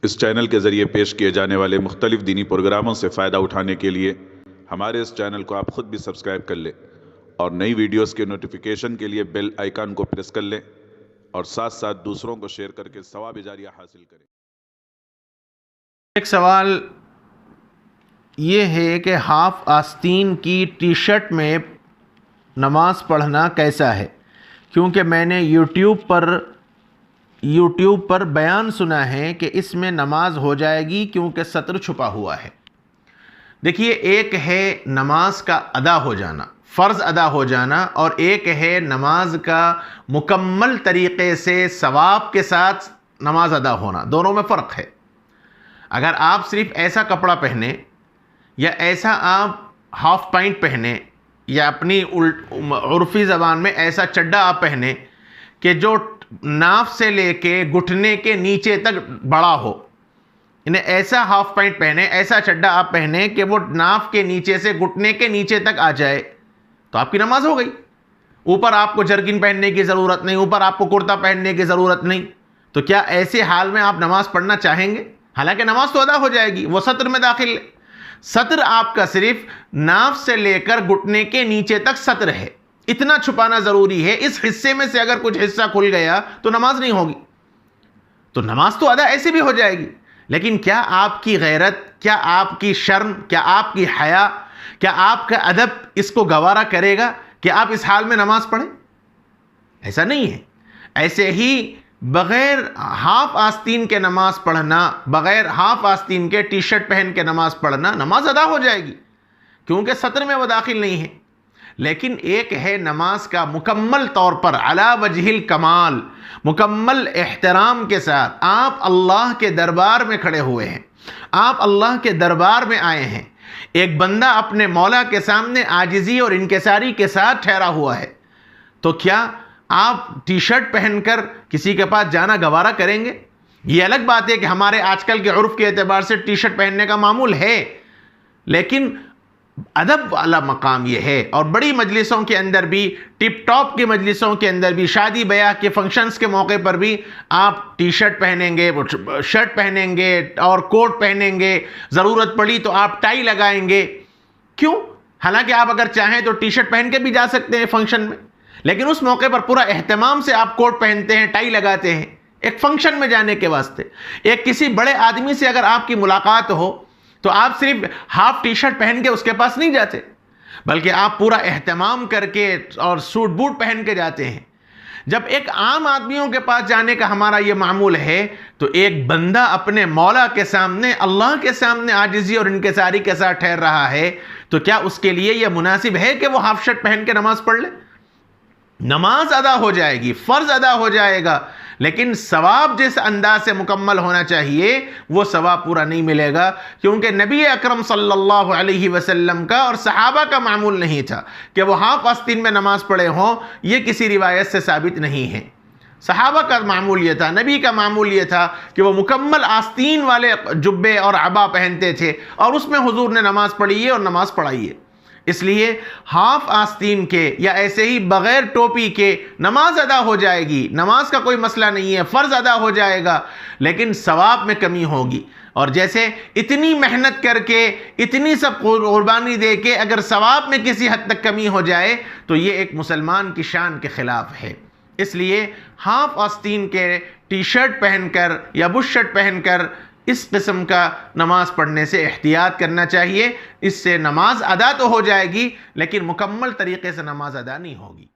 इस चैनल के ज़रिए पेश किए जाने वाले मुख्तलिफ दीनी प्रोग्रामों से फ़ायदा उठाने के लिए हमारे इस चैनल को आप ख़ुद भी सब्सक्राइब कर लें और नई वीडियोस के नोटिफिकेशन के लिए बेल आइकन को प्रेस कर लें और साथ साथ दूसरों को शेयर करके सवाब जारिया हासिल करें। एक सवाल ये है कि हाफ आस्तीन की टी शर्ट में नमाज पढ़ना कैसा है, क्योंकि मैंने यूट्यूब पर बयान सुना है कि इसमें नमाज हो जाएगी क्योंकि सत्र छुपा हुआ है। देखिए, एक है नमाज का अदा हो जाना, फ़र्ज़ अदा हो जाना, और एक है नमाज का मुकम्मल तरीक़े से सवाब के साथ नमाज अदा होना। दोनों में फ़र्क है। अगर आप सिर्फ़ ऐसा कपड़ा पहने या ऐसा आप हाफ पैंट पहने या अपनी उर्फ़ी ज़बान में ऐसा चड्डा आप पहने कि जो नाफ से लेके घुटने के नीचे तक बड़ा हो, इन्हें ऐसा हाफ पैंट पहने, ऐसा चड्डा आप पहने कि वो नाफ के नीचे से घुटने के नीचे तक आ जाए, तो आपकी नमाज हो गई। ऊपर आपको जर्किन पहनने की ज़रूरत नहीं, ऊपर आपको कुर्ता पहनने की ज़रूरत नहीं। तो क्या ऐसे हाल में आप नमाज पढ़ना चाहेंगे? हालांकि नमाज तो अदा हो जाएगी, वो सत्र में दाखिल है। सत्र आपका सिर्फ नाफ से लेकर घुटने के नीचे तक सत्र है, इतना छुपाना ज़रूरी है। इस हिस्से में से अगर कुछ हिस्सा खुल गया तो नमाज नहीं होगी। तो नमाज तो अदा ऐसे भी हो जाएगी, लेकिन क्या आपकी गैरत, क्या आपकी शर्म, क्या आपकी हया, क्या आपका अदब इसको गवारा करेगा कि आप इस हाल में नमाज पढ़ें? ऐसा नहीं है। ऐसे ही बग़ैर हाफ आस्तीन के नमाज पढ़ना, बग़ैर हाफ आस्तीन के टी शर्ट पहन के नमाज पढ़ना, नमाज अदा हो जाएगी क्योंकि सत्र में वो दाखिल नहीं है। लेकिन एक है नमाज का मुकम्मल तौर पर अला वजहिल कमाल, मुकम्मल एहतराम के साथ आप अल्लाह के दरबार में खड़े हुए हैं, आप अल्लाह के दरबार में आए हैं। एक बंदा अपने मौला के सामने आजिज़ी और इनकिसारी के साथ ठहरा हुआ है, तो क्या आप टी शर्ट पहनकर किसी के पास जाना गवारा करेंगे? ये अलग बात है कि हमारे आजकल के उर्फ के एतबार से टी शर्ट पहनने का मामूल है, लेकिन अदब वाला मकाम यह है। और बड़ी मजलिसों के अंदर भी, टिप टॉप की मजलिसों के अंदर भी, शादी ब्याह के फंक्शंस के मौके पर भी आप टी शर्ट पहनेंगे, शर्ट पहनेंगे और कोट पहनेंगे, ज़रूरत पड़ी तो आप टाई लगाएंगे। क्यों? हालांकि आप अगर चाहें तो टी शर्ट पहन के भी जा सकते हैं फंक्शन में, लेकिन उस मौके पर पूरा एहतमाम से आप कोट पहनते हैं, टाई लगाते हैं, एक फंक्शन में जाने के वास्ते। एक किसी बड़े आदमी से अगर आपकी मुलाकात हो तो आप सिर्फ हाफ टी शर्ट पहन के उसके पास नहीं जाते, बल्कि आप पूरा एहतमाम करके और सूट बूट पहन के जाते हैं। जब एक आम आदमियों के पास जाने का हमारा ये मामूल है, तो एक बंदा अपने मौला के सामने, अल्लाह के सामने आजिज़ी और इनकिसारी के साथ ठहर रहा है, तो क्या उसके लिए यह मुनासिब है कि वो हाफ शर्ट पहन के नमाज पढ़ ले? नमाज अदा हो जाएगी, फ़र्ज़ अदा हो जाएगा, लेकिन सवाब जिस अंदाज से मुकम्मल होना चाहिए वो सवाब पूरा नहीं मिलेगा, क्योंकि नबी अकरम सल्लल्लाहु अलैहि वसल्लम का और सहाबा का मामूल नहीं था कि वो हाफ आस्तीन में नमाज पढ़े हों। ये किसी रिवायत से साबित नहीं है। सहाबा का मामूल ये था, नबी का मामूल ये था कि वो मुकम्मल आस्तीन वाले जुब्बे और अबा पहनते थे और उसमें हुजूर ने नमाज पढ़ी है और नमाज पढ़ाई है। इसलिए हाफ आस्तीन के या ऐसे ही बग़ैर टोपी के नमाज अदा हो जाएगी, नमाज का कोई मसला नहीं है, फ़र्ज़ अदा हो जाएगा, लेकिन सवाब में कमी होगी। और जैसे इतनी मेहनत करके, इतनी सब कुर्बानी दे के अगर सवाब में किसी हद तक कमी हो जाए तो ये एक मुसलमान की शान के ख़िलाफ़ है। इसलिए हाफ आस्तीन के टी शर्ट पहनकर या बुश शर्ट पहनकर इस किस्म का नमाज पढ़ने से एहतियात करना चाहिए। इससे नमाज अदा तो हो जाएगी, लेकिन मुकम्मल तरीक़े से नमाज अदा नहीं होगी।